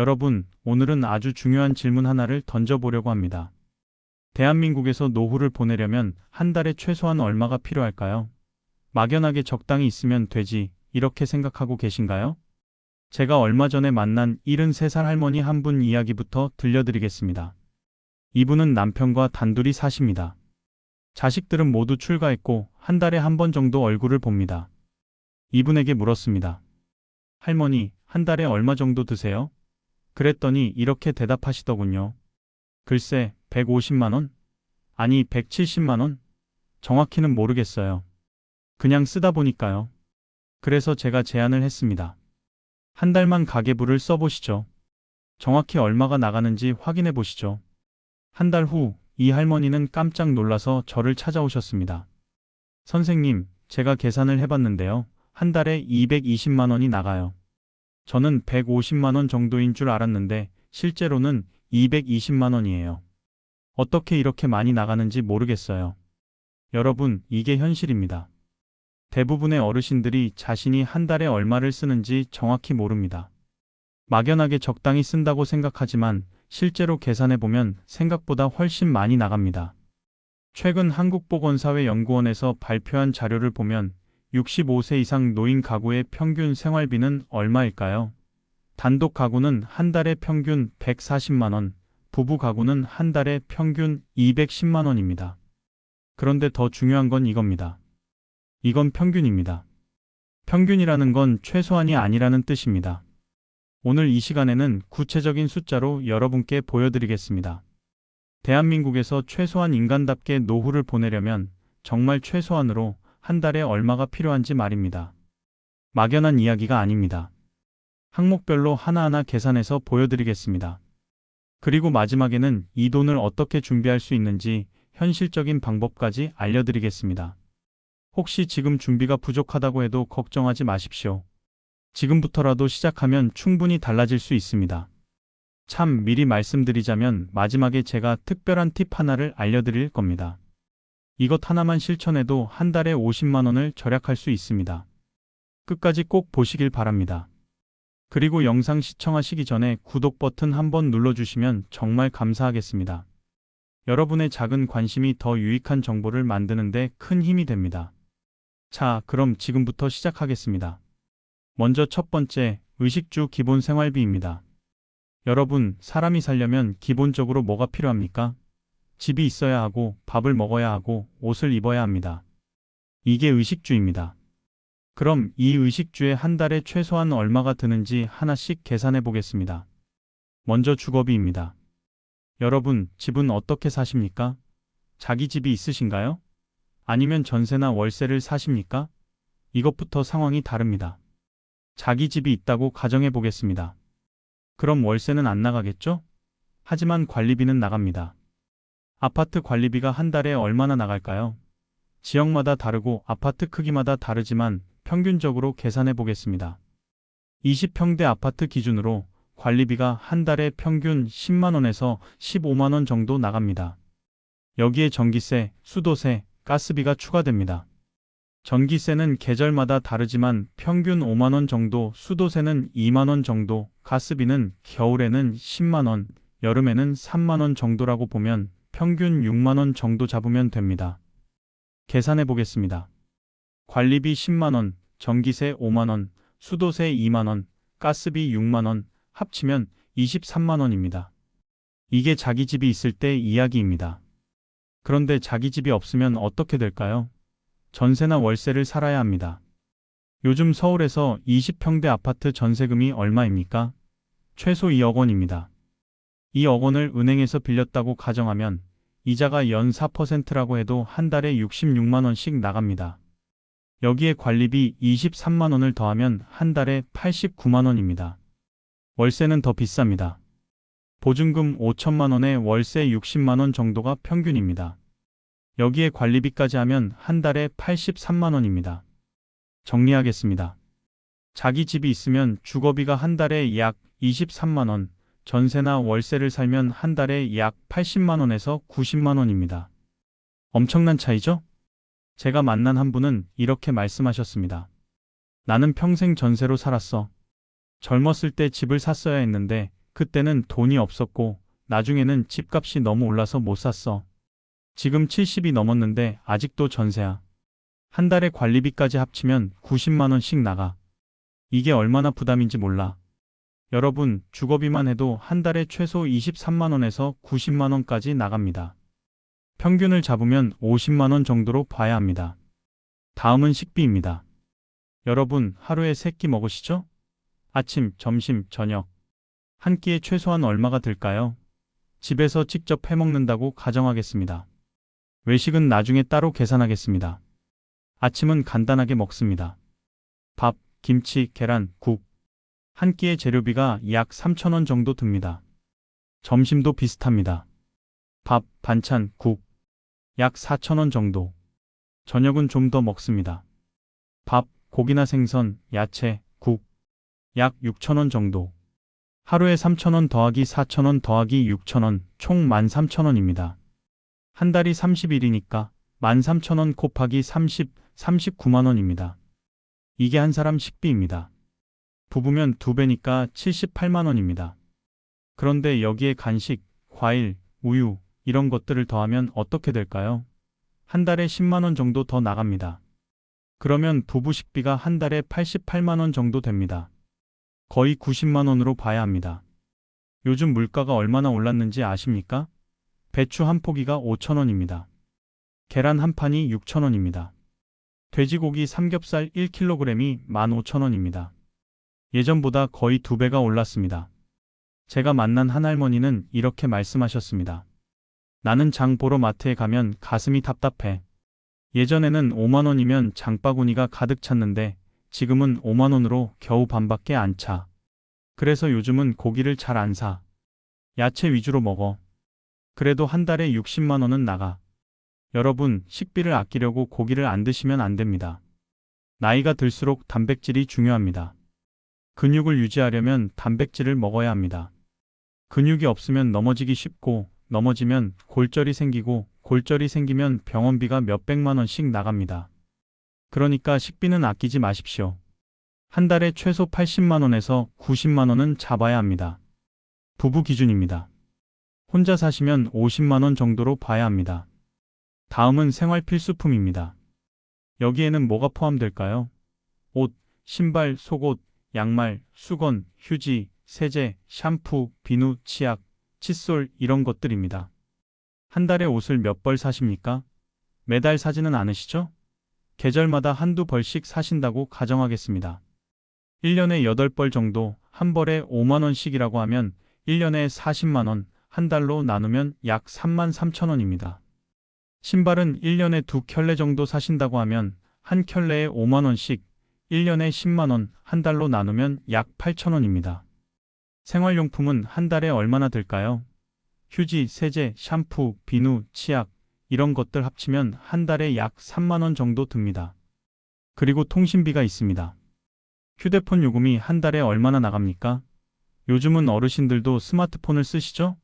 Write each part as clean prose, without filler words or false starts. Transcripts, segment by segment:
여러분, 오늘은 아주 중요한 질문 하나를 던져보려고 합니다. 대한민국에서 노후를 보내려면 한 달에 최소한 얼마가 필요할까요? 막연하게 적당히 있으면 되지, 이렇게 생각하고 계신가요? 제가 얼마 전에 만난 73살 할머니 한 분 이야기부터 들려드리겠습니다. 이분은 남편과 단둘이 사십니다. 자식들은 모두 출가했고 한 달에 한 번 정도 얼굴을 봅니다. 이분에게 물었습니다. 할머니, 한 달에 얼마 정도 드세요? 그랬더니 이렇게 대답하시더군요. 글쎄, 150만 원? 아니, 170만 원? 정확히는 모르겠어요. 그냥 쓰다 보니까요. 그래서 제가 제안을 했습니다. 한 달만 가계부를 써보시죠. 정확히 얼마가 나가는지 확인해 보시죠. 한 달 후, 이 할머니는 깜짝 놀라서 저를 찾아오셨습니다. 선생님, 제가 계산을 해봤는데요. 한 달에 220만 원이 나가요. 저는 150만 원 정도인 줄 알았는데 실제로는 220만 원이에요. 어떻게 이렇게 많이 나가는지 모르겠어요. 여러분, 이게 현실입니다. 대부분의 어르신들이 자신이 한 달에 얼마를 쓰는지 정확히 모릅니다. 막연하게 적당히 쓴다고 생각하지만 실제로 계산해보면 생각보다 훨씬 많이 나갑니다. 최근 한국보건사회연구원에서 발표한 자료를 보면 65세 이상 노인 가구의 평균 생활비는 얼마일까요? 단독 가구는 한 달에 평균 140만 원, 부부 가구는 한 달에 평균 210만 원입니다. 그런데 더 중요한 건 이겁니다. 이건 평균입니다. 평균이라는 건 최소한이 아니라는 뜻입니다. 오늘 이 시간에는 구체적인 숫자로 여러분께 보여드리겠습니다. 대한민국에서 최소한 인간답게 노후를 보내려면 정말 최소한으로 한 달에 얼마가 필요한지 말입니다. 막연한 이야기가 아닙니다. 항목별로 하나하나 계산해서 보여드리겠습니다. 그리고 마지막에는 이 돈을 어떻게 준비할 수 있는지 현실적인 방법까지 알려드리겠습니다. 혹시 지금 준비가 부족하다고 해도 걱정하지 마십시오. 지금부터라도 시작하면 충분히 달라질 수 있습니다. 참, 미리 말씀드리자면 마지막에 제가 특별한 팁 하나를 알려드릴 겁니다. 이것 하나만 실천해도 한 달에 50만 원을 절약할 수 있습니다. 끝까지 꼭 보시길 바랍니다. 그리고 영상 시청하시기 전에 구독 버튼 한번 눌러주시면 정말 감사하겠습니다. 여러분의 작은 관심이 더 유익한 정보를 만드는 데 큰 힘이 됩니다. 자, 그럼 지금부터 시작하겠습니다. 먼저 첫 번째, 의식주 기본 생활비입니다. 여러분, 사람이 살려면 기본적으로 뭐가 필요합니까? 집이 있어야 하고, 밥을 먹어야 하고, 옷을 입어야 합니다. 이게 의식주입니다. 그럼 이 의식주에 한 달에 최소한 얼마가 드는지 하나씩 계산해 보겠습니다. 먼저 주거비입니다. 여러분, 집은 어떻게 사십니까? 자기 집이 있으신가요? 아니면 전세나 월세를 사십니까? 이것부터 상황이 다릅니다. 자기 집이 있다고 가정해 보겠습니다. 그럼 월세는 안 나가겠죠? 하지만 관리비는 나갑니다. 아파트 관리비가 한 달에 얼마나 나갈까요? 지역마다 다르고 아파트 크기마다 다르지만 평균적으로 계산해 보겠습니다. 20평대 아파트 기준으로 관리비가 한 달에 평균 10만 원에서 15만 원 정도 나갑니다. 여기에 전기세, 수도세, 가스비가 추가됩니다. 전기세는 계절마다 다르지만 평균 5만 원 정도, 수도세는 2만 원 정도, 가스비는 겨울에는 10만 원, 여름에는 3만 원 정도라고 보면 평균 6만 원 정도 잡으면 됩니다. 계산해 보겠습니다. 관리비 10만 원, 전기세 5만 원, 수도세 2만 원, 가스비 6만 원, 합치면 23만 원입니다. 이게 자기 집이 있을 때 이야기입니다. 그런데 자기 집이 없으면 어떻게 될까요? 전세나 월세를 살아야 합니다. 요즘 서울에서 20평대 아파트 전세금이 얼마입니까? 최소 2억 원입니다. 2억 원을 은행에서 빌렸다고 가정하면 이자가 연 4%라고 해도 한 달에 66만 원씩 나갑니다. 여기에 관리비 23만 원을 더하면 한 달에 89만 원입니다. 월세는 더 비쌉니다. 보증금 5천만 원에 월세 60만 원 정도가 평균입니다. 여기에 관리비까지 하면 한 달에 83만 원입니다. 정리하겠습니다. 자기 집이 있으면 주거비가 한 달에 약 23만 원, 전세나 월세를 살면 한 달에 약 80만 원에서 90만 원입니다. 엄청난 차이죠? 제가 만난 한 분은 이렇게 말씀하셨습니다. 나는 평생 전세로 살았어. 젊었을 때 집을 샀어야 했는데 그때는 돈이 없었고 나중에는 집값이 너무 올라서 못 샀어. 지금 70이 넘었는데 아직도 전세야. 한 달에 관리비까지 합치면 90만 원씩 나가. 이게 얼마나 부담인지 몰라. 여러분, 주거비만 해도 한 달에 최소 23만 원에서 90만 원까지 나갑니다. 평균을 잡으면 50만 원 정도로 봐야 합니다. 다음은 식비입니다. 여러분, 하루에 3끼 먹으시죠? 아침, 점심, 저녁. 한 끼에 최소한 얼마가 들까요? 집에서 직접 해먹는다고 가정하겠습니다. 외식은 나중에 따로 계산하겠습니다. 아침은 간단하게 먹습니다. 밥, 김치, 계란, 국. 한 끼의 재료비가 약 3,000원 정도 듭니다. 점심도 비슷합니다. 밥, 반찬, 국. 약 4,000원 정도. 저녁은 좀 더 먹습니다. 밥, 고기나 생선, 야채, 국. 약 6,000원 정도. 하루에 3,000원 더하기 4,000원 더하기 6,000원, 총 13,000원입니다. 한 달이 30일이니까 13,000원 곱하기 30, 39만 원입니다. 이게 한 사람 식비입니다. 부부면 2배니까 78만 원입니다. 그런데 여기에 간식, 과일, 우유, 이런 것들을 더하면 어떻게 될까요? 한 달에 10만 원 정도 더 나갑니다. 그러면 부부 식비가 한 달에 88만 원 정도 됩니다. 거의 90만 원으로 봐야 합니다. 요즘 물가가 얼마나 올랐는지 아십니까? 배추 한 포기가 5,000원입니다. 계란 한 판이 6,000원입니다. 돼지고기 삼겹살 1kg이 15,000원입니다. 예전보다 거의 2배가 올랐습니다. 제가 만난 한 할머니는 이렇게 말씀하셨습니다. 나는 장 보러 마트에 가면 가슴이 답답해. 예전에는 5만 원이면 장바구니가 가득 찼는데 지금은 5만 원으로 겨우 반밖에 안 차. 그래서 요즘은 고기를 잘 안 사. 야채 위주로 먹어. 그래도 한 달에 60만 원은 나가. 여러분, 식비를 아끼려고 고기를 안 드시면 안 됩니다. 나이가 들수록 단백질이 중요합니다. 근육을 유지하려면 단백질을 먹어야 합니다. 근육이 없으면 넘어지기 쉽고 넘어지면 골절이 생기고 골절이 생기면 병원비가 몇백만 원씩 나갑니다. 그러니까 식비는 아끼지 마십시오. 한 달에 최소 80만 원에서 90만 원은 잡아야 합니다. 부부 기준입니다. 혼자 사시면 50만 원 정도로 봐야 합니다. 다음은 생활 필수품입니다. 여기에는 뭐가 포함될까요? 옷, 신발, 속옷, 양말, 수건, 휴지, 세제, 샴푸, 비누, 치약, 칫솔 이런 것들입니다. 한 달에 옷을 몇 벌 사십니까? 매달 사지는 않으시죠? 계절마다 한두 벌씩 사신다고 가정하겠습니다. 1년에 8벌 정도, 한 벌에 5만 원씩이라고 하면 1년에 40만 원, 한 달로 나누면 약 3만 3천 원입니다. 신발은 1년에 2켤레 정도 사신다고 하면 한 켤레에 5만 원씩, 1년에 10만 원, 한 달로 나누면 약 8천 원입니다. 생활용품은 한 달에 얼마나 들까요? 휴지, 세제, 샴푸, 비누, 치약 이런 것들 합치면 한 달에 약 3만 원 정도 듭니다. 그리고 통신비가 있습니다. 휴대폰 요금이 한 달에 얼마나 나갑니까? 요즘은 어르신들도 스마트폰을 쓰시죠?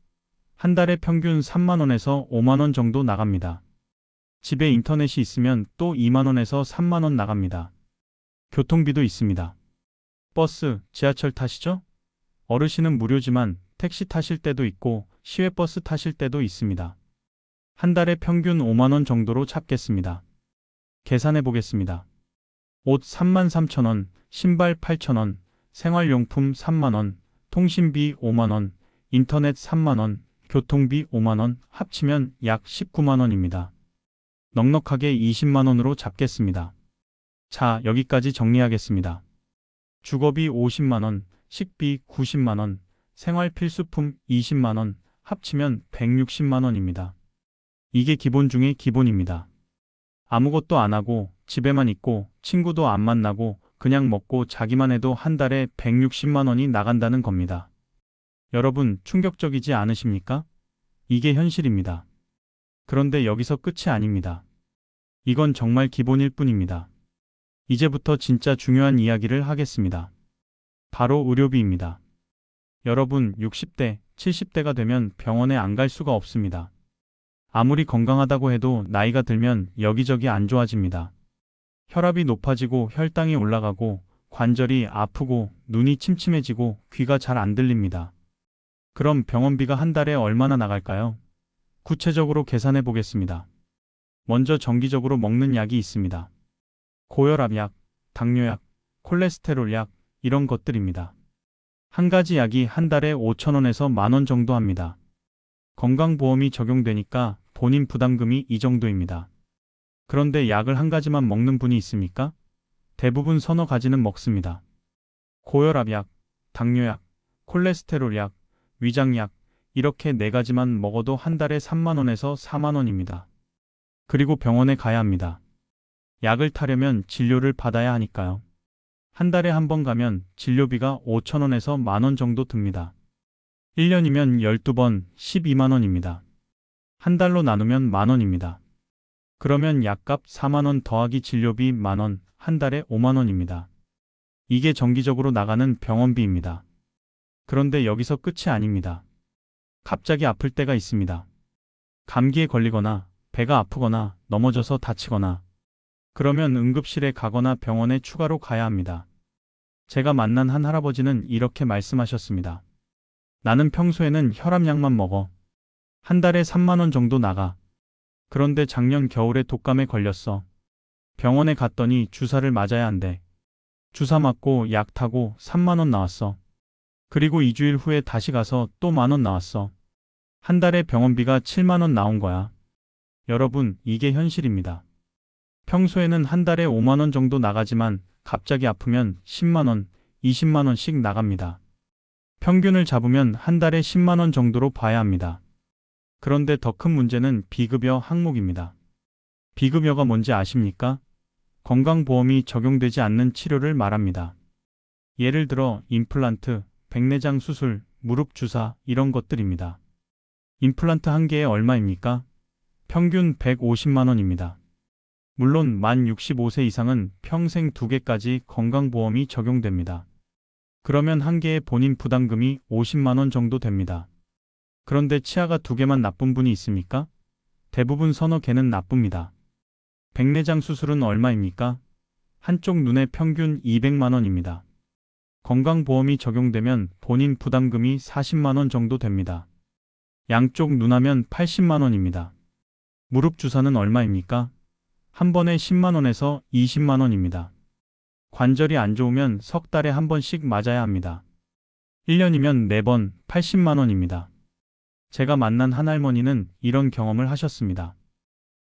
한 달에 평균 3만 원에서 5만 원 정도 나갑니다. 집에 인터넷이 있으면 또 2만 원에서 3만 원 나갑니다. 교통비도 있습니다. 버스, 지하철 타시죠? 어르신은 무료지만 택시 타실 때도 있고 시외버스 타실 때도 있습니다. 한 달에 평균 5만 원 정도로 잡겠습니다. 계산해 보겠습니다. 옷 3만 3천 원, 신발 8천 원, 생활용품 3만 원, 통신비 5만 원, 인터넷 3만 원, 교통비 5만 원 합치면 약 19만 원입니다. 넉넉하게 20만 원으로 잡겠습니다. 자, 여기까지 정리하겠습니다. 주거비 50만 원, 식비 90만 원, 생활필수품 20만 원, 합치면 160만 원입니다. 이게 기본 중에 기본입니다. 아무것도 안 하고 집에만 있고 친구도 안 만나고 그냥 먹고 자기만 해도 한 달에 160만 원이 나간다는 겁니다. 여러분, 충격적이지 않으십니까? 이게 현실입니다. 그런데 여기서 끝이 아닙니다. 이건 정말 기본일 뿐입니다. 이제부터 진짜 중요한 이야기를 하겠습니다. 바로 의료비입니다. 여러분, 60대, 70대가 되면 병원에 안 갈 수가 없습니다. 아무리 건강하다고 해도 나이가 들면 여기저기 안 좋아집니다. 혈압이 높아지고 혈당이 올라가고 관절이 아프고 눈이 침침해지고 귀가 잘 안 들립니다. 그럼 병원비가 한 달에 얼마나 나갈까요? 구체적으로 계산해 보겠습니다. 먼저 정기적으로 먹는 약이 있습니다. 고혈압 약, 당뇨약, 콜레스테롤 약, 이런 것들입니다. 한 가지 약이 한 달에 5,000원에서 10,000원 정도 합니다. 건강보험이 적용되니까 본인 부담금이 이 정도입니다. 그런데 약을 한 가지만 먹는 분이 있습니까? 대부분 서너 가지는 먹습니다. 고혈압 약, 당뇨약, 콜레스테롤 약, 위장약, 이렇게 네 가지만 먹어도 한 달에 3만원에서 4만원입니다. 그리고 병원에 가야 합니다. 약을 타려면 진료를 받아야 하니까요. 한 달에 한 번 가면 진료비가 5,000원에서 10,000원 정도 듭니다. 1년이면 12번 12만원입니다. 한 달로 나누면 만원입니다. 그러면 약값 4만원 더하기 진료비 만원, 한 달에 5만원입니다. 이게 정기적으로 나가는 병원비입니다. 그런데 여기서 끝이 아닙니다. 갑자기 아플 때가 있습니다. 감기에 걸리거나 배가 아프거나 넘어져서 다치거나 그러면 응급실에 가거나 병원에 추가로 가야 합니다. 제가 만난 한 할아버지는 이렇게 말씀하셨습니다. 나는 평소에는 혈압약만 먹어. 한 달에 3만원 정도 나가. 그런데 작년 겨울에 독감에 걸렸어. 병원에 갔더니 주사를 맞아야 한대. 주사 맞고 약 타고 3만원 나왔어. 그리고 2주일 후에 다시 가서 또 만원 나왔어. 한 달에 병원비가 7만원 나온 거야. 여러분, 이게 현실입니다. 평소에는 한 달에 5만원 정도 나가지만 갑자기 아프면 10만원, 20만원씩 나갑니다. 평균을 잡으면 한 달에 10만원 정도로 봐야 합니다. 그런데 더 큰 문제는 비급여 항목입니다. 비급여가 뭔지 아십니까? 건강보험이 적용되지 않는 치료를 말합니다. 예를 들어 임플란트, 백내장 수술, 무릎 주사 이런 것들입니다. 임플란트 한 개에 얼마입니까? 평균 150만원입니다. 물론 만 65세 이상은 평생 2개까지 건강보험이 적용됩니다. 그러면 한 개의 본인 부담금이 50만원 정도 됩니다. 그런데 치아가 2개만 나쁜 분이 있습니까? 대부분 서너 개는 나쁩니다. 백내장 수술은 얼마입니까? 한쪽 눈에 평균 200만원입니다. 건강보험이 적용되면 본인 부담금이 40만원 정도 됩니다. 양쪽 눈 하면 80만원입니다. 무릎 주사는 얼마입니까? 한 번에 10만원에서 20만원입니다. 관절이 안 좋으면 석 달에 한 번씩 맞아야 합니다. 1년이면 4번 80만원입니다. 제가 만난 한 할머니는 이런 경험을 하셨습니다.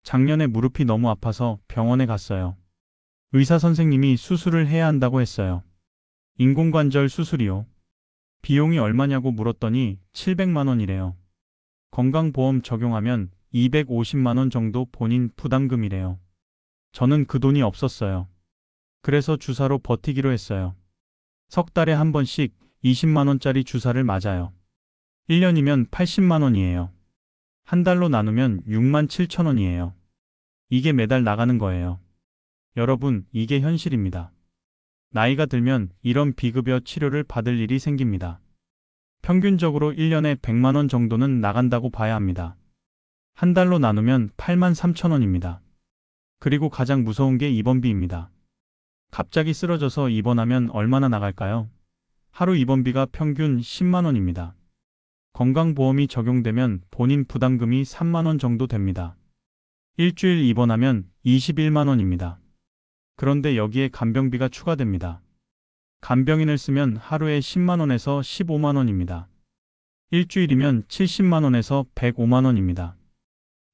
작년에 무릎이 너무 아파서 병원에 갔어요. 의사 선생님이 수술을 해야 한다고 했어요. 인공관절 수술이요. 비용이 얼마냐고 물었더니 700만원이래요. 건강보험 적용하면 250만원 정도 본인 부담금이래요. 저는 그 돈이 없었어요. 그래서 주사로 버티기로 했어요. 석 달에 한 번씩 20만원짜리 주사를 맞아요. 1년이면 80만원이에요. 한 달로 나누면 6만 7천원이에요. 이게 매달 나가는 거예요. 여러분, 이게 현실입니다. 나이가 들면 이런 비급여 치료를 받을 일이 생깁니다. 평균적으로 1년에 100만원 정도는 나간다고 봐야 합니다. 한 달로 나누면 8만 3천원입니다. 그리고 가장 무서운 게 입원비입니다. 갑자기 쓰러져서 입원하면 얼마나 나갈까요? 하루 입원비가 평균 10만원입니다. 건강보험이 적용되면 본인 부담금이 3만원 정도 됩니다. 일주일 입원하면 21만원입니다. 그런데 여기에 간병비가 추가됩니다. 간병인을 쓰면 하루에 10만원에서 15만원입니다. 일주일이면 70만원에서 105만원입니다.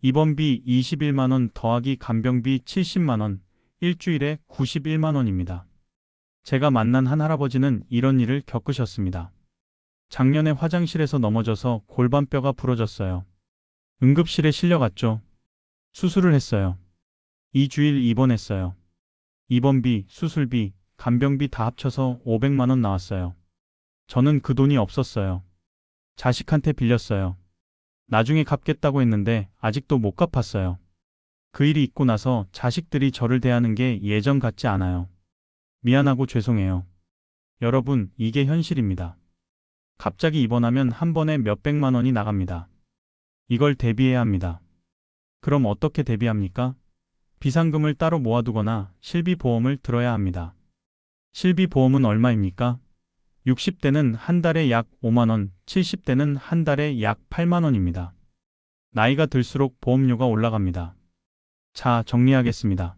입원비 21만원 더하기 간병비 70만원, 일주일에 91만원입니다. 제가 만난 한 할아버지는 이런 일을 겪으셨습니다. 작년에 화장실에서 넘어져서 골반뼈가 부러졌어요. 응급실에 실려갔죠. 수술을 했어요. 2주일 입원했어요. 입원비, 수술비, 간병비 다 합쳐서 500만원 나왔어요. 저는 그 돈이 없었어요. 자식한테 빌렸어요. 나중에 갚겠다고 했는데 아직도 못 갚았어요. 그 일이 있고 나서 자식들이 저를 대하는 게 예전 같지 않아요. 미안하고 죄송해요. 여러분, 이게 현실입니다. 갑자기 입원하면 한 번에 몇백만 원이 나갑니다. 이걸 대비해야 합니다. 그럼 어떻게 대비합니까? 비상금을 따로 모아두거나 실비보험을 들어야 합니다. 실비보험은 얼마입니까? 60대는 한 달에 약 5만 원, 70대는 한 달에 약 8만 원입니다. 나이가 들수록 보험료가 올라갑니다. 자, 정리하겠습니다.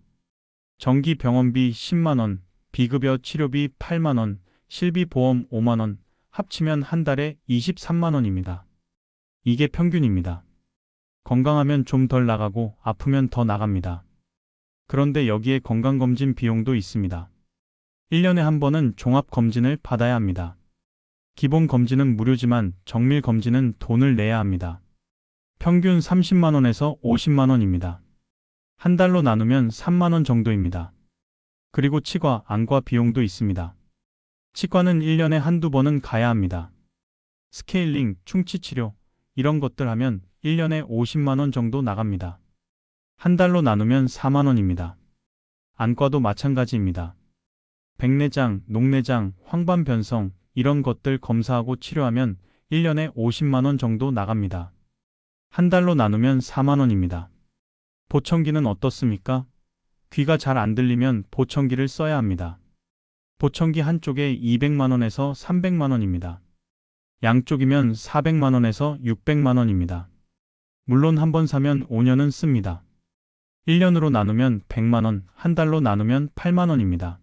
정기 병원비 10만 원, 비급여 치료비 8만 원, 실비보험 5만 원, 합치면 한 달에 23만 원입니다. 이게 평균입니다. 건강하면 좀 덜 나가고 아프면 더 나갑니다. 그런데 여기에 건강검진 비용도 있습니다. 1년에 한 번은 종합검진을 받아야 합니다. 기본검진은 무료지만 정밀검진은 돈을 내야 합니다. 평균 30만 원에서 50만 원입니다. 한 달로 나누면 3만 원 정도입니다. 그리고 치과, 안과 비용도 있습니다. 치과는 1년에 한두 번은 가야 합니다. 스케일링, 충치치료 이런 것들 하면 1년에 50만 원 정도 나갑니다. 한 달로 나누면 4만 원입니다. 안과도 마찬가지입니다. 백내장, 녹내장, 황반변성 이런 것들 검사하고 치료하면 1년에 50만 원 정도 나갑니다. 한 달로 나누면 4만 원입니다. 보청기는 어떻습니까? 귀가 잘 안 들리면 보청기를 써야 합니다. 보청기 한쪽에 200만 원에서 300만 원입니다. 양쪽이면 400만 원에서 600만 원입니다. 물론 한 번 사면 5년은 씁니다. 1년으로 나누면 100만 원, 한 달로 나누면 8만 원입니다.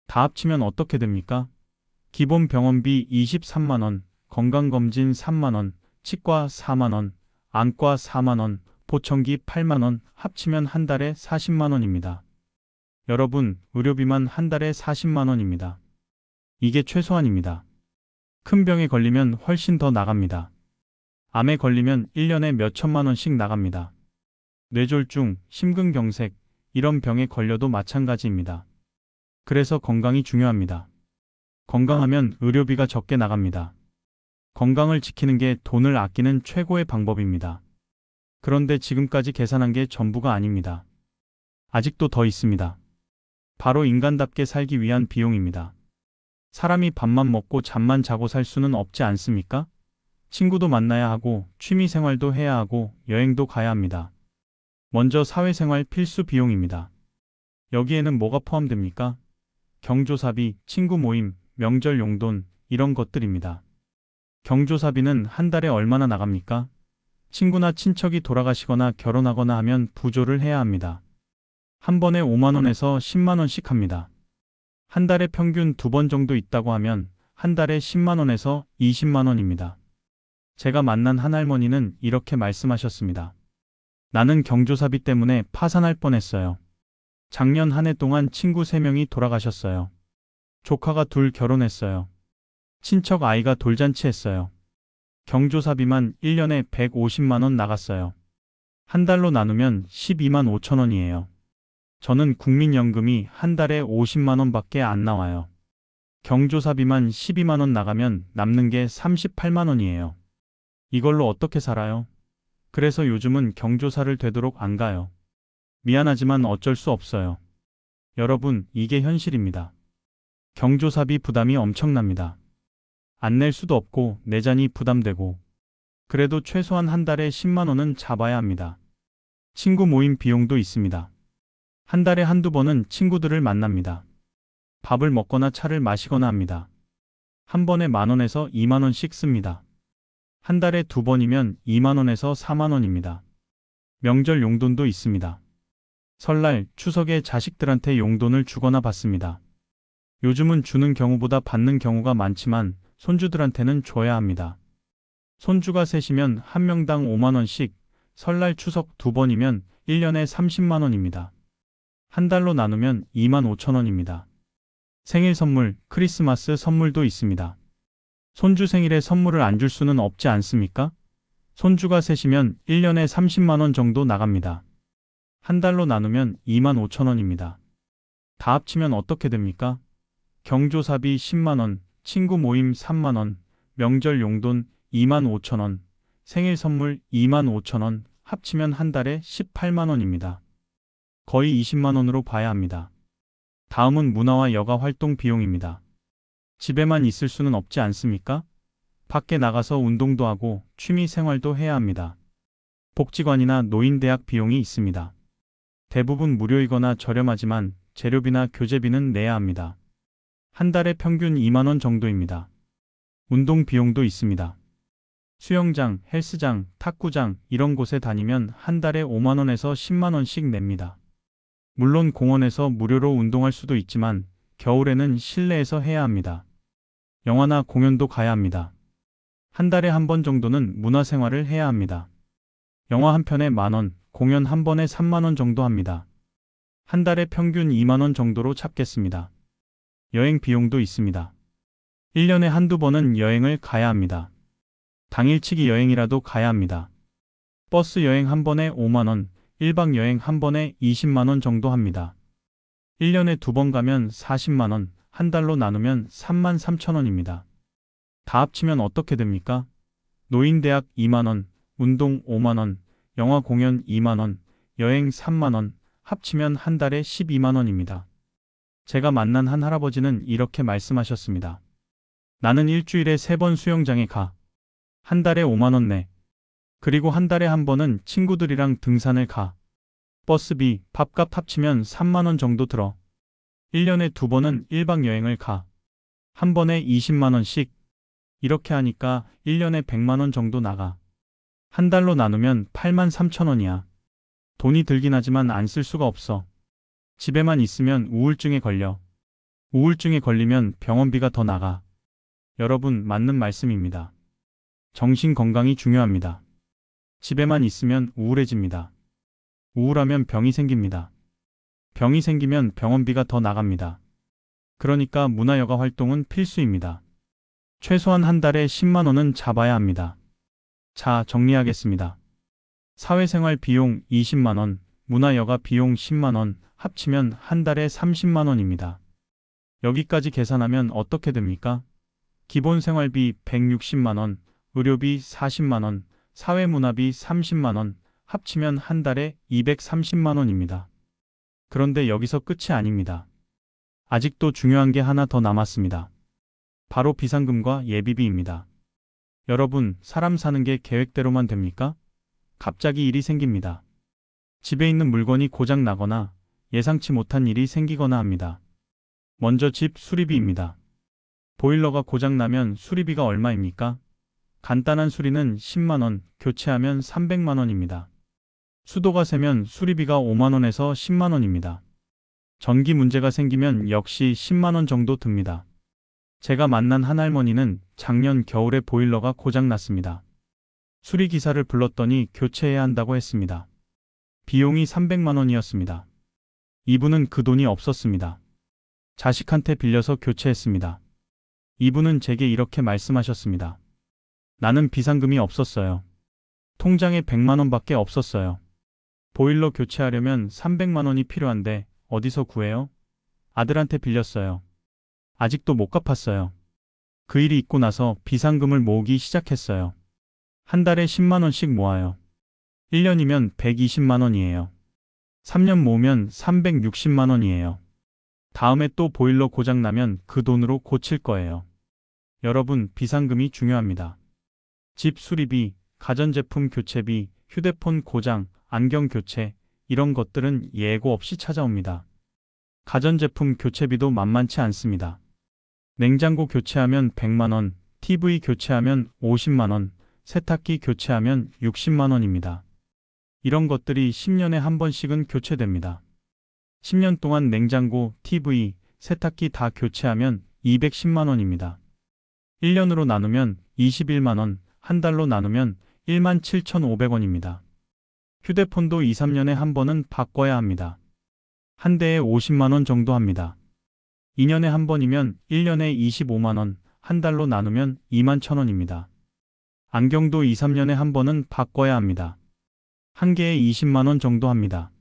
다 합치면 어떻게 됩니까? 기본 병원비 23만 원, 건강검진 3만 원, 치과 4만 원, 안과 4만 원, 보청기 8만 원, 합치면 한 달에 40만 원입니다. 여러분, 의료비만 한 달에 40만 원입니다. 이게 최소한입니다. 큰 병에 걸리면 훨씬 더 나갑니다. 암에 걸리면 1년에 몇 천만 원씩 나갑니다. 뇌졸중, 심근경색 이런 병에 걸려도 마찬가지입니다. 그래서 건강이 중요합니다. 건강하면 의료비가 적게 나갑니다. 건강을 지키는 게 돈을 아끼는 최고의 방법입니다. 그런데 지금까지 계산한 게 전부가 아닙니다. 아직도 더 있습니다. 바로 인간답게 살기 위한 비용입니다. 사람이 밥만 먹고 잠만 자고 살 수는 없지 않습니까? 친구도 만나야 하고 취미 생활도 해야 하고 여행도 가야 합니다. 먼저 사회생활 필수 비용입니다. 여기에는 뭐가 포함됩니까? 경조사비, 친구 모임, 명절 용돈 이런 것들입니다. 경조사비는 한 달에 얼마나 나갑니까? 친구나 친척이 돌아가시거나 결혼하거나 하면 부조를 해야 합니다. 한 번에 5만 원에서 10만 원씩 합니다. 한 달에 평균 2번 정도 있다고 하면 한 달에 10만 원에서 20만 원입니다. 제가 만난 한 할머니는 이렇게 말씀하셨습니다. 나는 경조사비 때문에 파산할 뻔했어요. 작년 한 해 동안 친구 3명이 돌아가셨어요. 조카가 2 결혼했어요. 친척 아이가 돌잔치했어요. 경조사비만 1년에 150만 원 나갔어요. 한 달로 나누면 12만 5천 원이에요. 저는 국민연금이 한 달에 50만 원밖에 안 나와요. 경조사비만 12만 원 나가면 남는 게 38만 원이에요. 이걸로 어떻게 살아요? 그래서 요즘은 경조사를 되도록 안 가요. 미안하지만 어쩔 수 없어요. 여러분, 이게 현실입니다. 경조사비 부담이 엄청납니다. 안 낼 수도 없고 내자니 부담되고 그래도 최소한 한 달에 10만 원은 잡아야 합니다. 친구 모임 비용도 있습니다. 한 달에 한두 번은 친구들을 만납니다. 밥을 먹거나 차를 마시거나 합니다. 한 번에 만 원에서 2만 원씩 씁니다. 한 달에 2번이면 2만 원에서 4만 원입니다. 명절 용돈도 있습니다. 설날, 추석에 자식들한테 용돈을 주거나 받습니다. 요즘은 주는 경우보다 받는 경우가 많지만 손주들한테는 줘야 합니다. 손주가 셋이면 한 명당 5만 원씩, 설날 추석 2번이면 1년에 30만 원입니다. 한 달로 나누면 2만 5천 원입니다. 생일 선물, 크리스마스 선물도 있습니다. 손주 생일에 선물을 안 줄 수는 없지 않습니까? 손주가 셋이면 1년에 30만 원 정도 나갑니다. 한 달로 나누면 2만 5천 원입니다. 다 합치면 어떻게 됩니까? 경조사비 10만 원, 친구 모임 3만 원, 명절 용돈 2만 5천 원, 생일 선물 2만 5천 원, 합치면 한 달에 18만 원입니다. 거의 20만 원으로 봐야 합니다. 다음은 문화와 여가 활동 비용입니다. 집에만 있을 수는 없지 않습니까? 밖에 나가서 운동도 하고 취미 생활도 해야 합니다. 복지관이나 노인대학 비용이 있습니다. 대부분 무료이거나 저렴하지만 재료비나 교재비는 내야 합니다. 한 달에 평균 2만 원 정도입니다. 운동 비용도 있습니다. 수영장, 헬스장, 탁구장 이런 곳에 다니면 한 달에 5만 원에서 10만 원씩 냅니다. 물론 공원에서 무료로 운동할 수도 있지만 겨울에는 실내에서 해야 합니다. 영화나 공연도 가야 합니다. 한 달에 한 번 정도는 문화생활을 해야 합니다. 영화 한 편에 만 원, 공연 한 번에 3만 원 정도 합니다. 한 달에 평균 2만 원 정도로 잡겠습니다. 여행 비용도 있습니다. 1년에 한두 번은 여행을 가야 합니다. 당일치기 여행이라도 가야 합니다. 버스 여행 한 번에 5만 원, 1박 여행 한 번에 20만 원 정도 합니다. 1년에 두 번 가면 40만 원, 한 달로 나누면 3만 3천 원입니다. 다 합치면 어떻게 됩니까? 노인대학 2만 원, 운동 5만 원, 영화 공연 2만 원, 여행 3만 원, 합치면 한 달에 12만 원입니다. 제가 만난 한 할아버지는 이렇게 말씀하셨습니다. 나는 일주일에 3번 수영장에 가. 한 달에 5만 원 내. 그리고 한 달에 한 번은 친구들이랑 등산을 가. 버스비, 밥값 합치면 3만 원 정도 들어. 1년에 두 번은 1박 여행을 가. 한 번에 20만 원씩. 이렇게 하니까 1년에 100만 원 정도 나가. 한 달로 나누면 8만 3천 원이야. 돈이 들긴 하지만 안 쓸 수가 없어. 집에만 있으면 우울증에 걸려. 우울증에 걸리면 병원비가 더 나가. 여러분, 맞는 말씀입니다. 정신 건강이 중요합니다. 집에만 있으면 우울해집니다. 우울하면 병이 생깁니다. 병이 생기면 병원비가 더 나갑니다. 그러니까 문화여가 활동은 필수입니다. 최소한 한 달에 10만 원은 잡아야 합니다. 자, 정리하겠습니다. 사회생활 비용 20만 원, 문화여가 비용 10만 원, 합치면 한 달에 30만 원입니다. 여기까지 계산하면 어떻게 됩니까? 기본 생활비 160만 원, 의료비 40만 원, 사회문화비 30만 원, 합치면 한 달에 230만 원입니다. 그런데 여기서 끝이 아닙니다. 아직도 중요한 게 하나 더 남았습니다. 바로 비상금과 예비비입니다. 여러분, 사람 사는 게 계획대로만 됩니까? 갑자기 일이 생깁니다. 집에 있는 물건이 고장 나거나 예상치 못한 일이 생기거나 합니다. 먼저 집 수리비입니다. 보일러가 고장 나면 수리비가 얼마입니까? 간단한 수리는 10만 원, 교체하면 300만 원입니다. 수도가 새면 수리비가 5만 원에서 10만 원입니다. 전기 문제가 생기면 역시 10만 원 정도 듭니다. 제가 만난 한 할머니는 작년 겨울에 보일러가 고장 났습니다. 수리기사를 불렀더니 교체해야 한다고 했습니다. 비용이 300만 원이었습니다. 이분은 그 돈이 없었습니다. 자식한테 빌려서 교체했습니다. 이분은 제게 이렇게 말씀하셨습니다. 나는 비상금이 없었어요. 통장에 100만 원밖에 없었어요. 보일러 교체하려면 300만 원이 필요한데 어디서 구해요? 아들한테 빌렸어요. 아직도 못 갚았어요. 그 일이 있고 나서 비상금을 모으기 시작했어요. 한 달에 10만 원씩 모아요. 1년이면 120만 원이에요. 3년 모으면 360만 원이에요. 다음에 또 보일러 고장 나면 그 돈으로 고칠 거예요. 여러분, 비상금이 중요합니다. 집 수리비, 가전제품 교체비, 휴대폰 고장, 안경 교체, 이런 것들은 예고 없이 찾아옵니다. 가전제품 교체비도 만만치 않습니다. 냉장고 교체하면 100만 원, TV 교체하면 50만 원, 세탁기 교체하면 60만 원입니다. 이런 것들이 10년에 한 번씩은 교체됩니다. 10년 동안 냉장고, TV, 세탁기 다 교체하면 210만 원입니다. 1년으로 나누면 21만 원, 한 달로 나누면 1만 7,500원입니다. 휴대폰도 2, 3년에 한 번은 바꿔야 합니다. 한 대에 50만 원 정도 합니다. 2년에 한 번이면 1년에 25만 원, 한 달로 나누면 2만 1,000원입니다. 안경도 2, 3년에 한 번은 바꿔야 합니다. 한 개에 20만 원 정도 합니다.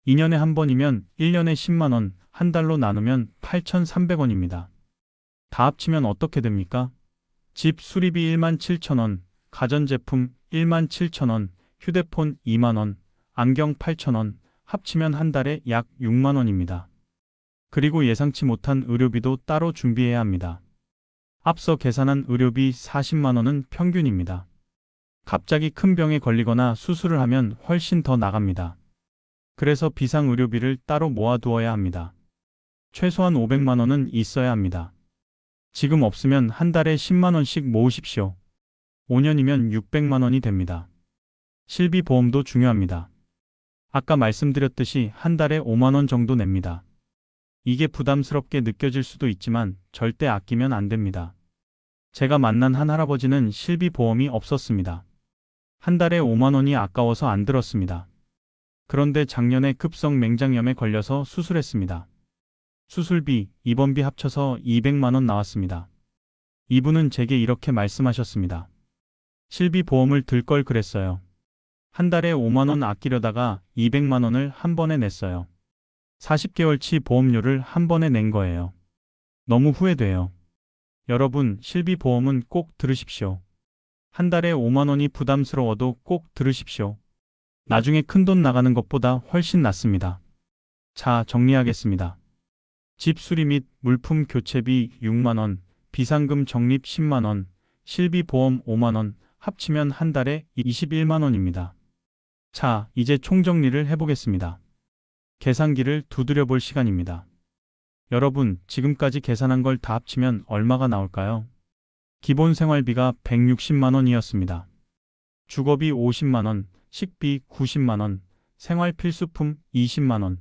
2년에 한 번이면 1년에 10만 원, 한 달로 나누면 8,300원입니다. 다 합치면 어떻게 됩니까? 집 수리비 1만 7천 원, 가전제품 1만 7천 원, 휴대폰 2만 원, 안경 8천 원, 합치면 한 달에 약 6만 원입니다. 그리고 예상치 못한 의료비도 따로 준비해야 합니다. 앞서 계산한 의료비 40만 원은 평균입니다. 갑자기 큰 병에 걸리거나 수술을 하면 훨씬 더 나갑니다. 그래서 비상의료비를 따로 모아두어야 합니다. 최소한 500만 원은 있어야 합니다. 지금 없으면 한 달에 10만 원씩 모으십시오. 5년이면 600만 원이 됩니다. 실비 보험도 중요합니다. 아까 말씀드렸듯이 한 달에 5만 원 정도 냅니다. 이게 부담스럽게 느껴질 수도 있지만 절대 아끼면 안 됩니다. 제가 만난 한 할아버지는 실비 보험이 없었습니다. 한 달에 5만 원이 아까워서 안 들었습니다. 그런데 작년에 급성 맹장염에 걸려서 수술했습니다. 수술비, 입원비 합쳐서 200만 원 나왔습니다. 이분은 제게 이렇게 말씀하셨습니다. 실비 보험을 들 걸 그랬어요. 한 달에 5만 원 아끼려다가 200만 원을 한 번에 냈어요. 40개월치 보험료를 한 번에 낸 거예요. 너무 후회돼요. 여러분, 실비 보험은 꼭 들으십시오. 한 달에 5만 원이 부담스러워도 꼭 들으십시오. 나중에 큰돈 나가는 것보다 훨씬 낫습니다. 자, 정리하겠습니다. 집 수리 및 물품 교체비 6만 원, 비상금 적립 10만 원, 실비 보험 5만 원, 합치면 한 달에 21만 원입니다. 자, 이제 총정리를 해보겠습니다. 계산기를 두드려 볼 시간입니다. 여러분, 지금까지 계산한 걸 다 합치면 얼마가 나올까요? 기본 생활비가 160만 원이었습니다. 주거비 50만 원, 식비 90만 원, 생활 필수품 20만 원,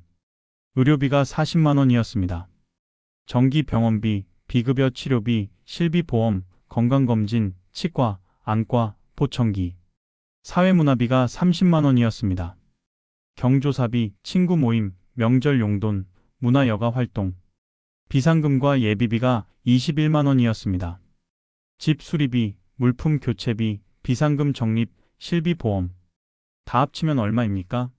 의료비가 40만 원이었습니다. 정기 병원비, 비급여 치료비, 실비보험, 건강검진, 치과, 안과, 보청기, 사회문화비가 30만 원이었습니다. 경조사비, 친구 모임, 명절 용돈, 문화여가 활동, 비상금과 예비비가 21만 원이었습니다. 집 수리비, 물품 교체비, 비상금 적립, 실비보험 다 합치면 얼마입니까?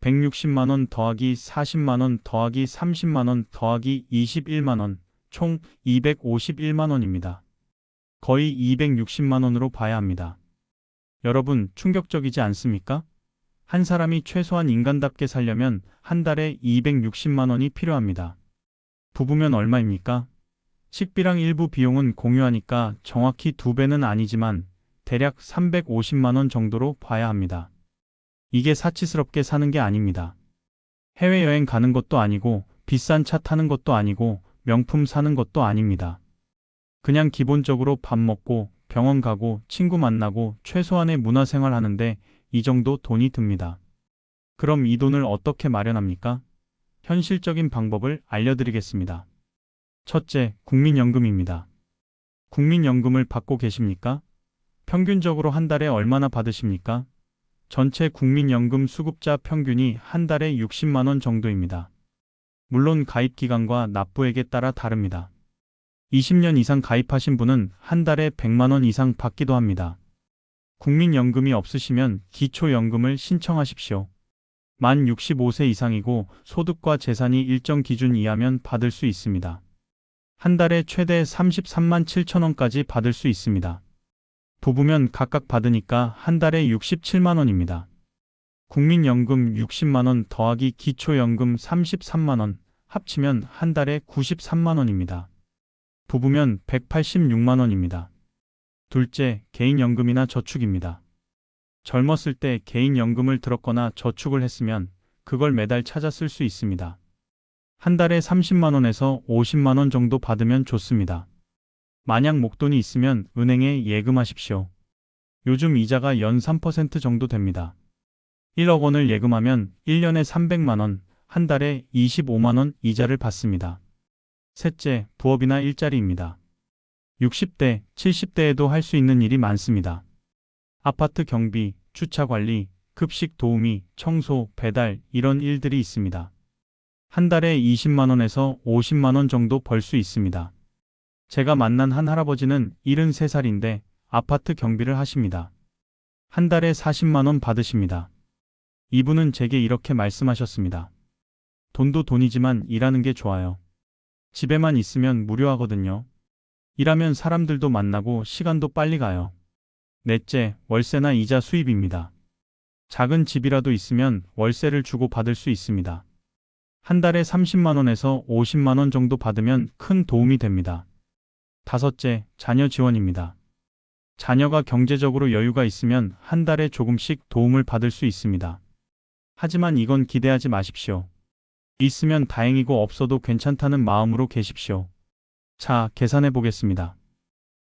160만 원 더하기 40만 원 더하기 30만 원 더하기 21만 원, 총 251만 원입니다. 거의 260만 원으로 봐야 합니다. 여러분, 충격적이지 않습니까? 한 사람이 최소한 인간답게 살려면 한 달에 260만 원이 필요합니다. 부부면 얼마입니까? 식비랑 일부 비용은 공유하니까 정확히 2배는 아니지만 대략 350만 원 정도로 봐야 합니다. 이게 사치스럽게 사는 게 아닙니다. 해외여행 가는 것도 아니고 비싼 차 타는 것도 아니고 명품 사는 것도 아닙니다. 그냥 기본적으로 밥 먹고 병원 가고 친구 만나고 최소한의 문화생활 하는데 이 정도 돈이 듭니다. 그럼 이 돈을 어떻게 마련합니까? 현실적인 방법을 알려드리겠습니다. 첫째, 국민연금입니다. 국민연금을 받고 계십니까? 평균적으로 한 달에 얼마나 받으십니까? 전체 국민연금 수급자 평균이 한 달에 60만 원 정도입니다. 물론 가입기간과 납부액에 따라 다릅니다. 20년 이상 가입하신 분은 한 달에 100만 원 이상 받기도 합니다. 국민연금이 없으시면 기초연금을 신청하십시오. 만 65세 이상이고 소득과 재산이 일정 기준 이하면 받을 수 있습니다. 한 달에 최대 33만 7천 원까지 받을 수 있습니다. 부부면 각각 받으니까 한 달에 67만 원입니다. 국민연금 60만 원 더하기 기초연금 33만 원 합치면 한 달에 93만 원입니다. 부부면 186만 원입니다. 둘째, 개인연금이나 저축입니다. 젊었을 때 개인연금을 들었거나 저축을 했으면 그걸 매달 찾아 쓸 수 있습니다. 한 달에 30만 원에서 50만 원 정도 받으면 좋습니다. 만약 목돈이 있으면 은행에 예금하십시오. 요즘 이자가 연 3% 정도 됩니다. 1억 원을 예금하면 1년에 300만 원, 한 달에 25만 원 이자를 받습니다. 셋째, 부업이나 일자리입니다. 60대, 70대에도 할 수 있는 일이 많습니다. 아파트 경비, 주차 관리, 급식 도우미, 청소, 배달 이런 일들이 있습니다. 한 달에 20만 원에서 50만 원 정도 벌 수 있습니다. 제가 만난 한 할아버지는 73살인데 아파트 경비를 하십니다. 한 달에 40만 원 받으십니다. 이분은 제게 이렇게 말씀하셨습니다. 돈도 돈이지만 일하는 게 좋아요. 집에만 있으면 무료하거든요. 일하면 사람들도 만나고 시간도 빨리 가요. 넷째, 월세나 이자 수입입니다. 작은 집이라도 있으면 월세를 주고 받을 수 있습니다. 한 달에 30만 원에서 50만 원 정도 받으면 큰 도움이 됩니다. 다섯째, 자녀 지원입니다. 자녀가 경제적으로 여유가 있으면 한 달에 조금씩 도움을 받을 수 있습니다. 하지만 이건 기대하지 마십시오. 있으면 다행이고 없어도 괜찮다는 마음으로 계십시오. 자, 계산해 보겠습니다.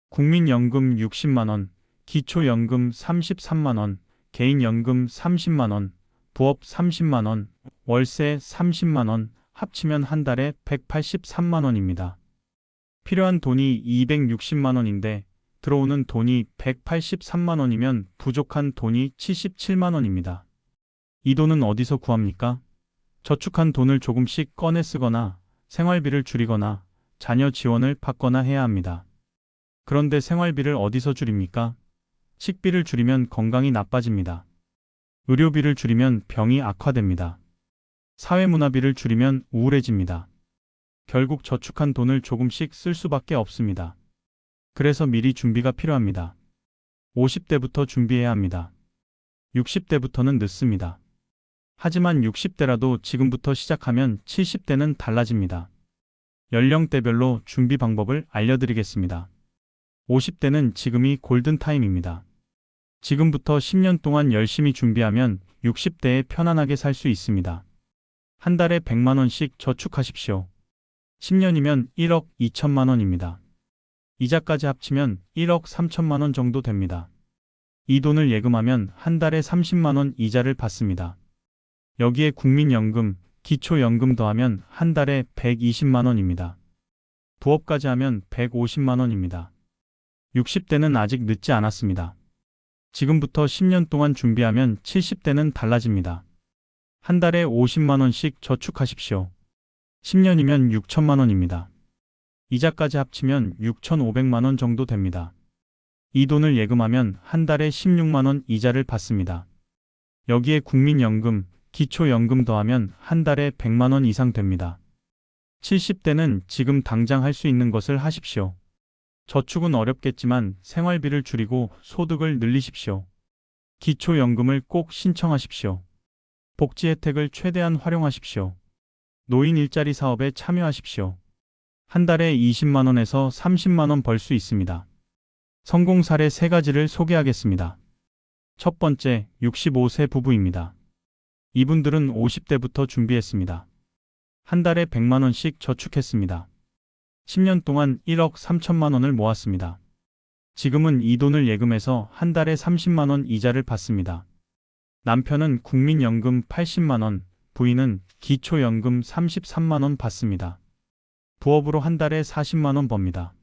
국민연금 60만원, 기초연금 33만원, 개인연금 30만원, 부업 30만원, 월세 30만원, 합치면 한 달에 183만원입니다. 필요한 돈이 260만원인데 들어오는 돈이 183만원이면 부족한 돈이 77만원입니다. 이 돈은 어디서 구합니까? 저축한 돈을 조금씩 꺼내 쓰거나 생활비를 줄이거나 자녀 지원을 받거나 해야 합니다. 그런데 생활비를 어디서 줄입니까? 식비를 줄이면 건강이 나빠집니다. 의료비를 줄이면 병이 악화됩니다. 사회문화비를 줄이면 우울해집니다. 결국 저축한 돈을 조금씩 쓸 수밖에 없습니다. 그래서 미리 준비가 필요합니다. 50대부터 준비해야 합니다. 60대부터는 늦습니다. 하지만 60대라도 지금부터 시작하면 70대는 달라집니다. 연령대별로 준비 방법을 알려드리겠습니다. 50대는 지금이 골든타임입니다. 지금부터 10년 동안 열심히 준비하면 60대에 편안하게 살 수 있습니다. 한 달에 100만원씩 저축하십시오. 10년이면 1억 2천만원입니다. 이자까지 합치면 1억 3천만원 정도 됩니다. 이 돈을 예금하면 한 달에 30만원 이자를 받습니다. 여기에 국민연금, 기초연금 더하면 한 달에 120만원입니다. 부업까지 하면 150만원입니다. 60대는 아직 늦지 않았습니다. 지금부터 10년 동안 준비하면 70대는 달라집니다. 한 달에 50만원씩 저축하십시오. 10년이면 6천만원입니다. 이자까지 합치면 6,500만원 정도 됩니다. 이 돈을 예금하면 한 달에 16만원 이자를 받습니다. 여기에 국민연금, 기초연금 더하면 한 달에 100만원 이상 됩니다. 70대는 지금 당장 할 수 있는 것을 하십시오. 저축은 어렵겠지만 생활비를 줄이고 소득을 늘리십시오. 기초연금을 꼭 신청하십시오. 복지 혜택을 최대한 활용하십시오. 노인 일자리 사업에 참여하십시오. 한 달에 20만원에서 30만원 벌 수 있습니다. 성공 사례 3가지를 소개하겠습니다. 첫 번째, 65세 부부입니다. 이분들은 50대부터 준비했습니다. 한 달에 100만원씩 저축했습니다. 10년 동안 1억 3천만원을 모았습니다. 지금은 이 돈을 예금해서 한 달에 30만원 이자를 받습니다. 남편은 국민연금 80만원, 부인은 기초연금 33만원 받습니다. 부업으로 한 달에 40만원 법니다.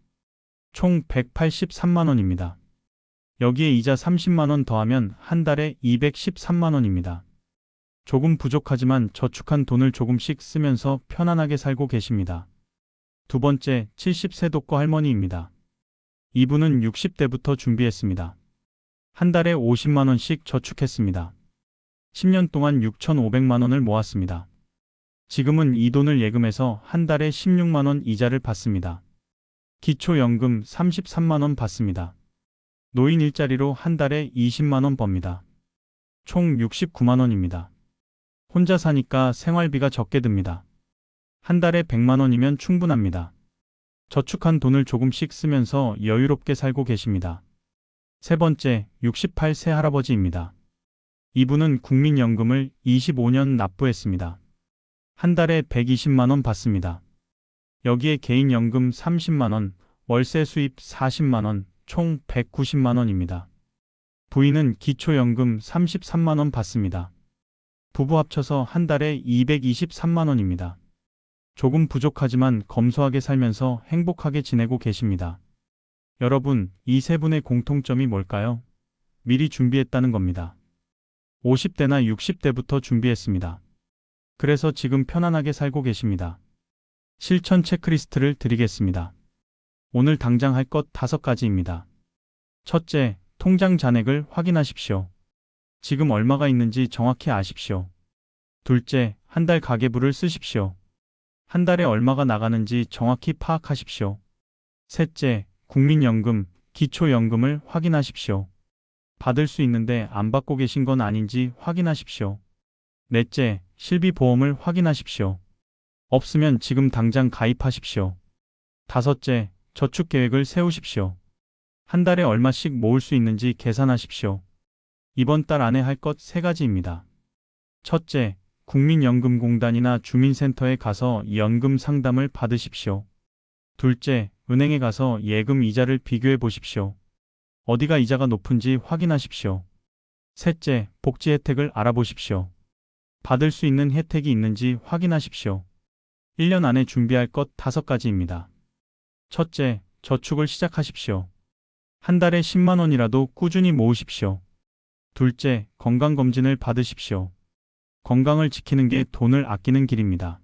총 183만원입니다. 여기에 이자 30만원 더하면 한 달에 213만원입니다. 조금 부족하지만 저축한 돈을 조금씩 쓰면서 편안하게 살고 계십니다. 두 번째, 70세 독거 할머니입니다. 이분은 60대부터 준비했습니다. 한 달에 50만원씩 저축했습니다. 10년 동안 6,500만원을 모았습니다. 지금은 이 돈을 예금해서 한 달에 16만원 이자를 받습니다. 기초연금 33만원 받습니다. 노인 일자리로 한 달에 20만원 법니다. 총 69만원입니다. 혼자 사니까 생활비가 적게 듭니다. 한 달에 100만원이면 충분합니다. 저축한 돈을 조금씩 쓰면서 여유롭게 살고 계십니다. 세 번째, 68세 할아버지입니다. 이분은 국민연금을 25년 납부했습니다. 한 달에 120만원 받습니다. 여기에 개인연금 30만원, 월세 수입 40만원, 총 190만원입니다. 부인은 기초연금 33만원 받습니다. 부부 합쳐서 한 달에 223만원입니다. 조금 부족하지만 검소하게 살면서 행복하게 지내고 계십니다. 여러분, 이 세 분의 공통점이 뭘까요? 미리 준비했다는 겁니다. 50대나 60대부터 준비했습니다. 그래서 지금 편안하게 살고 계십니다. 실천 체크리스트를 드리겠습니다. 오늘 당장 할 것 5가지입니다. 첫째, 통장 잔액을 확인하십시오. 지금 얼마가 있는지 정확히 아십시오. 둘째, 한 달 가계부를 쓰십시오. 한 달에 얼마가 나가는지 정확히 파악하십시오. 셋째, 국민연금, 기초연금을 확인하십시오. 받을 수 있는데 안 받고 계신 건 아닌지 확인하십시오. 넷째, 실비보험을 확인하십시오. 없으면 지금 당장 가입하십시오. 다섯째, 저축계획을 세우십시오. 한 달에 얼마씩 모을 수 있는지 계산하십시오. 이번 달 안에 할 것 3가지입니다. 첫째, 국민연금공단이나 주민센터에 가서 연금 상담을 받으십시오. 둘째, 은행에 가서 예금 이자를 비교해 보십시오. 어디가 이자가 높은지 확인하십시오. 셋째, 복지 혜택을 알아보십시오. 받을 수 있는 혜택이 있는지 확인하십시오. 1년 안에 준비할 것 5가지입니다. 첫째, 저축을 시작하십시오. 한 달에 10만 원이라도 꾸준히 모으십시오. 둘째, 건강검진을 받으십시오. 건강을 지키는 게 돈을 아끼는 길입니다.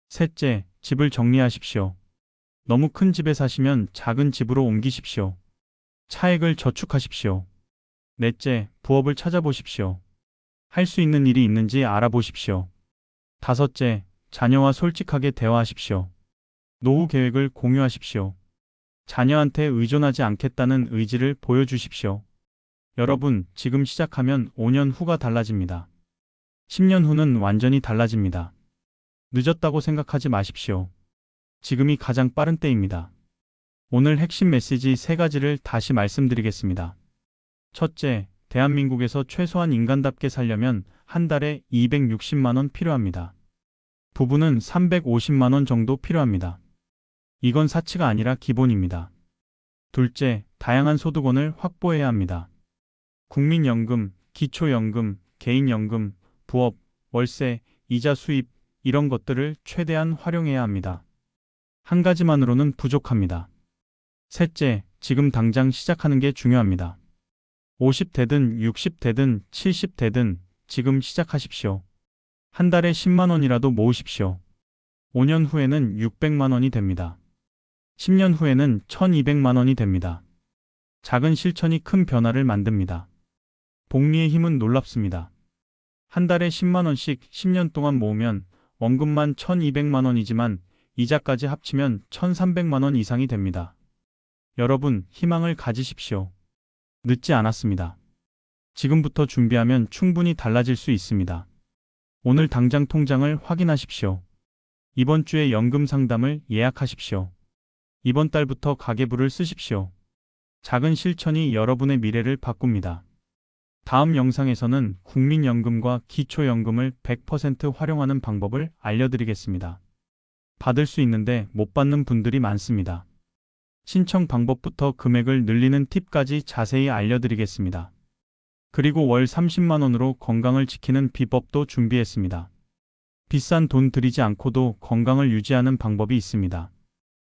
셋째, 집을 정리하십시오. 너무 큰 집에 사시면 작은 집으로 옮기십시오. 차액을 저축하십시오. 넷째, 부업을 찾아보십시오. 할 수 있는 일이 있는지 알아보십시오. 다섯째, 자녀와 솔직하게 대화하십시오. 노후 계획을 공유하십시오. 자녀한테 의존하지 않겠다는 의지를 보여주십시오. 여러분, 지금 시작하면 5년 후가 달라집니다. 10년 후는 완전히 달라집니다. 늦었다고 생각하지 마십시오. 지금이 가장 빠른 때입니다. 오늘 핵심 메시지 3가지를 다시 말씀드리겠습니다. 첫째, 대한민국에서 최소한 인간답게 살려면 한 달에 260만 원 필요합니다. 부부는 350만 원 정도 필요합니다. 이건 사치가 아니라 기본입니다. 둘째, 다양한 소득원을 확보해야 합니다. 국민연금, 기초연금, 개인연금, 부업, 월세, 이자 수입, 이런 것들을 최대한 활용해야 합니다. 한 가지만으로는 부족합니다. 셋째, 지금 당장 시작하는 게 중요합니다. 50대든 60대든 70대든 지금 시작하십시오. 한 달에 10만 원이라도 모으십시오. 5년 후에는 600만 원이 됩니다. 10년 후에는 1200만 원이 됩니다. 작은 실천이 큰 변화를 만듭니다. 복리의 힘은 놀랍습니다. 한 달에 10만 원씩 10년 동안 모으면 원금만 1200만 원이지만 이자까지 합치면 1300만 원 이상이 됩니다. 여러분, 희망을 가지십시오. 늦지 않았습니다. 지금부터 준비하면 충분히 달라질 수 있습니다. 오늘 당장 통장을 확인하십시오. 이번 주에 연금 상담을 예약하십시오. 이번 달부터 가계부를 쓰십시오. 작은 실천이 여러분의 미래를 바꿉니다. 다음 영상에서는 국민연금과 기초연금을 100% 활용하는 방법을 알려드리겠습니다. 받을 수 있는데 못 받는 분들이 많습니다. 신청 방법부터 금액을 늘리는 팁까지 자세히 알려드리겠습니다. 그리고 월 30만 원으로 건강을 지키는 비법도 준비했습니다. 비싼 돈 들이지 않고도 건강을 유지하는 방법이 있습니다.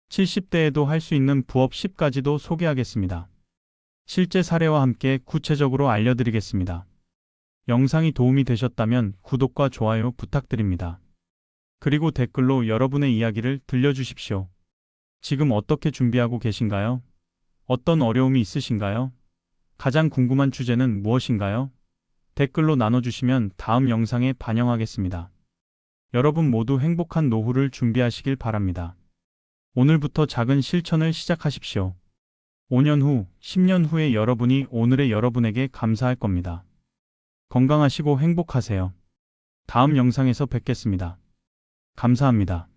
70대에도 할 수 있는 부업 10가지도 소개하겠습니다. 실제 사례와 함께 구체적으로 알려드리겠습니다. 영상이 도움이 되셨다면 구독과 좋아요 부탁드립니다. 그리고 댓글로 여러분의 이야기를 들려주십시오. 지금 어떻게 준비하고 계신가요? 어떤 어려움이 있으신가요? 가장 궁금한 주제는 무엇인가요? 댓글로 나눠주시면 다음 영상에 반영하겠습니다. 여러분 모두 행복한 노후를 준비하시길 바랍니다. 오늘부터 작은 실천을 시작하십시오. 5년 후, 10년 후의 여러분이 오늘의 여러분에게 감사할 겁니다. 건강하시고 행복하세요. 다음 영상에서 뵙겠습니다. 감사합니다.